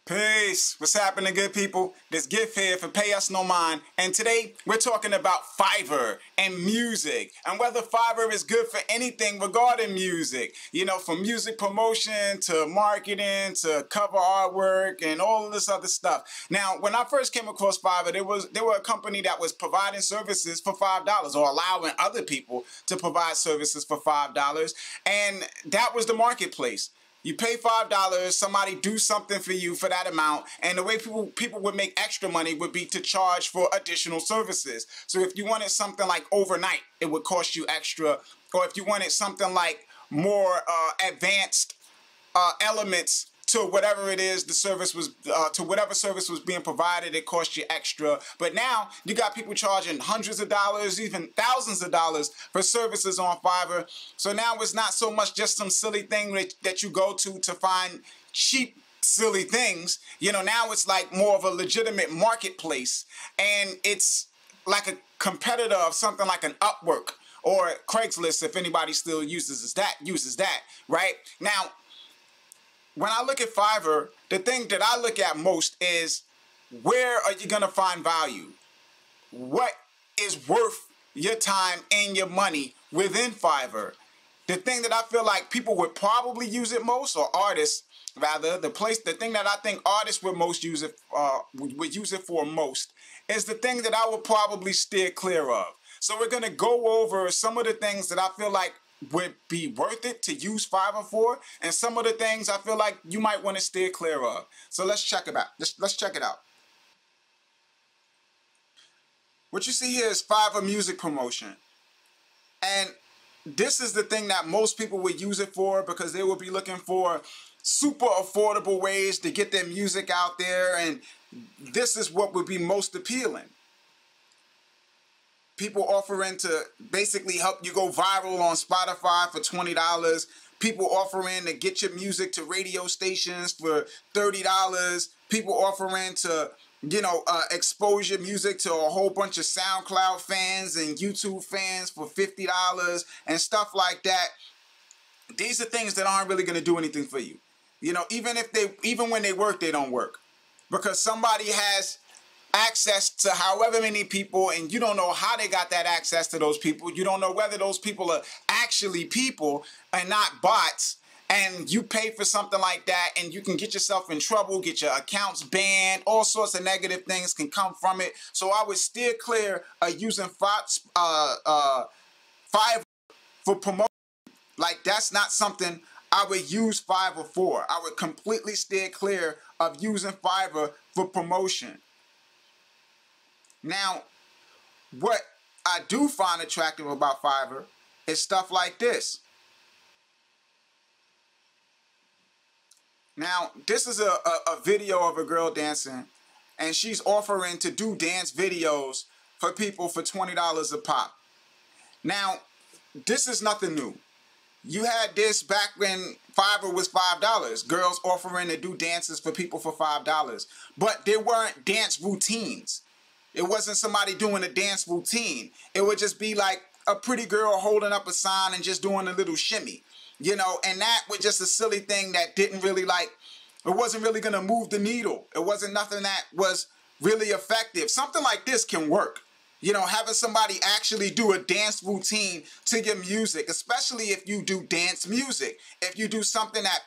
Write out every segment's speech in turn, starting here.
Peace. What's happening, good people? This Gift here for Pay Us No Mind, and today we're talking about Fiverr and music and whether Fiverr is good for anything regarding music. You know, from music promotion to marketing to cover artwork and all of this other stuff. Now, when I first came across Fiverr, they were a company that was providing services for $5 or allowing other people to provide services for $5, and that was the marketplace. You pay $5, somebody do something for you for that amount, and the way people would make extra money would be to charge for additional services. So if you wanted something like overnight, it would cost you extra, or if you wanted something like more advanced elements to whatever it is the service was, to whatever service was being provided, it cost you extra. But now you got people charging hundreds of dollars, even thousands of dollars for services on Fiverr. So now it's not so much just some silly thing that you go to find cheap silly things. You know, now it's like more of a legitimate marketplace, and it's like a competitor of something like an Upwork or Craigslist, if anybody still uses that, right? Now, when I look at Fiverr, the thing that I look at most is, where are you going to find value? What is worth your time and your money within Fiverr? The thing that I feel like people would probably use it most, or artists rather, the thing that I think artists would most use it for most, is the thing that I would probably steer clear of. So we're going to go over some of the things that I feel like would be worth it to use Fiverr for, and some of the things I feel like you might want to steer clear of. So let's check it out. Let's check it out. What you see here is Fiverr music promotion. And this is the thing that most people would use it for, because they will be looking for super affordable ways to get their music out there, and this is what would be most appealing. People offering to basically help you go viral on Spotify for $20. People offering to get your music to radio stations for $30. People offering to, expose your music to a whole bunch of SoundCloud fans and YouTube fans for $50 and stuff like that. These are things that aren't really going to do anything for you. You know, even when they work, they don't work, because somebody has access to however many people, and you don't know how they got that access to those people. You don't know whether those people are actually people and not bots, and you pay for something like that, and you can get yourself in trouble, get your accounts banned, all sorts of negative things can come from it. So I would steer clear of using Fiverr for promotion. Like, that's not something I would use Fiverr for. I would completely steer clear of using Fiverr for promotion. Now, what I do find attractive about Fiverr is stuff like this. Now, this is a video of a girl dancing, and she's offering to do dance videos for people for $20 a pop. Now, this is nothing new. You had this back when Fiverr was $5. Girls offering to do dances for people for $5. But there weren't dance routines. It wasn't somebody doing a dance routine. It would just be like a pretty girl holding up a sign and just doing a little shimmy, and that was just a silly thing that didn't really it wasn't really going to move the needle. It wasn't nothing that was really effective. Something like this can work. Having somebody actually do a dance routine to your music, especially if you do dance music. If you do something that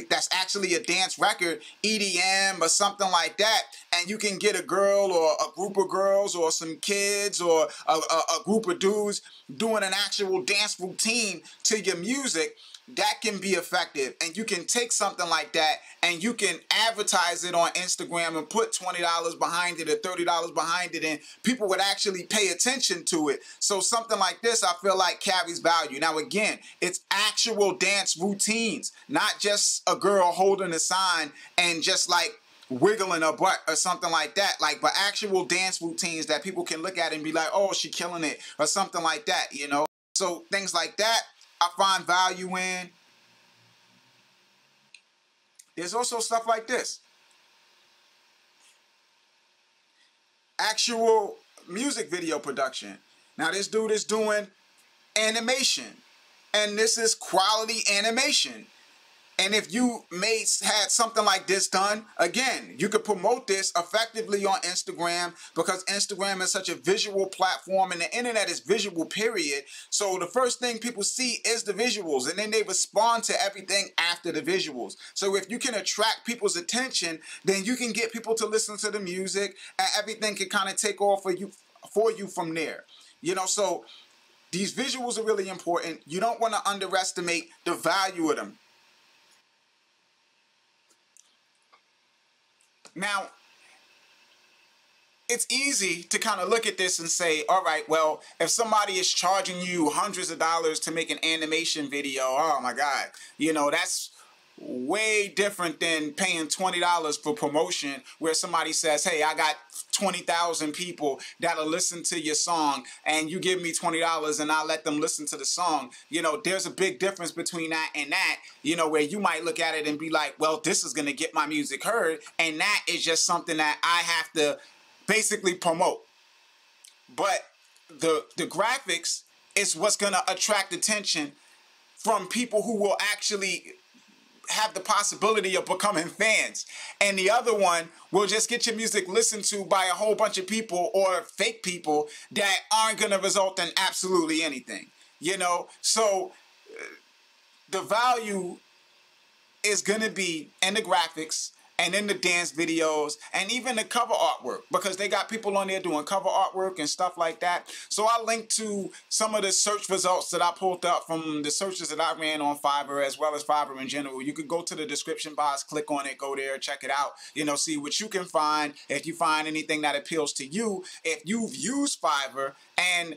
that's actually a dance record, EDM or something like that, and you can get a girl or a group of girls or some kids or a group of dudes doing an actual dance routine to your music, that can be effective. And you can take something like that and you can advertise it on Instagram and put $20 behind it or $30 behind it, and people would actually pay attention to it. So something like this, I feel like, carries value. Now, again, it's actual dance routines, not just a girl holding a sign and just like wiggling her butt or something like that, but actual dance routines that people can look at and be like, oh, she killing it, or something like that, So things like that I find value in. There's also stuff like this. Actual music video production. Now, this dude is doing animation, and this is quality animation. And if you had something like this done, again, you could promote this effectively on Instagram, because Instagram is such a visual platform and the internet is visual, period. So the first thing people see is the visuals, and then they respond to everything after the visuals. So if you can attract people's attention, then you can get people to listen to the music, and everything can kind of take off for you from there. You know, so these visuals are really important. You don't want to underestimate the value of them. Now, it's easy to kind of look at this and say, all right, well, if somebody is charging you hundreds of dollars to make an animation video, oh my God, you know, that's way different than paying $20 for promotion, where somebody says, hey, I got 20,000 people that'll listen to your song, and you give me $20 and I'll let them listen to the song. You know, there's a big difference between that and that, you know, where you might look at it and be like, well, this is going to get my music heard, and that is just something that I have to basically promote. But the graphics is what's going to attract attention from people who will actually have the possibility of becoming fans. And the other one will just get your music listened to by a whole bunch of people, or fake people, that aren't going to result in absolutely anything. You know, so the value is going to be in the graphics and in the dance videos and even the cover artwork, because they got people on there doing cover artwork and stuff like that. So I linked to some of the search results that I pulled up from the searches that I ran on Fiverr, as well as Fiverr in general. You could go to the description box, click on it, go there, check it out, you know, see what you can find. If you find anything that appeals to you, if you've used Fiverr, and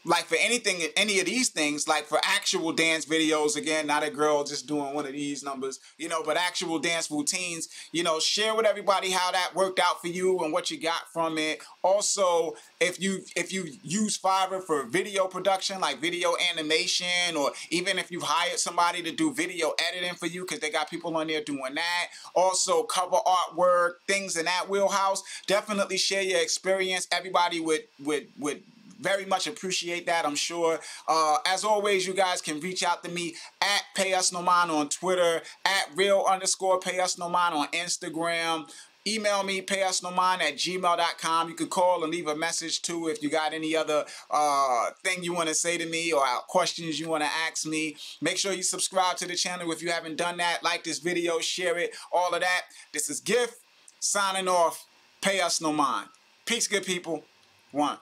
like for anything, any of these things, like for actual dance videos, again, not a girl just doing one of these numbers, you know, but actual dance routines, you know, share with everybody how that worked out for you and what you got from it. Also, if you use Fiverr for video production, like video animation, or even if you've hired somebody to do video editing for you, because they got people on there doing that. Also, cover artwork, things in that wheelhouse. Definitely share your experience. Everybody would very much appreciate that, I'm sure. As always, you guys can reach out to me at Payusnomind on Twitter, at real_Payusnomind on Instagram. Email me, payusnomind@gmail.com. You can call and leave a message too if you got any other thing you want to say to me, or questions you want to ask me. Make sure you subscribe to the channel if you haven't done that. Like this video, share it, all of that. This is Gift, signing off. Payusnomind. Peace, good people. One.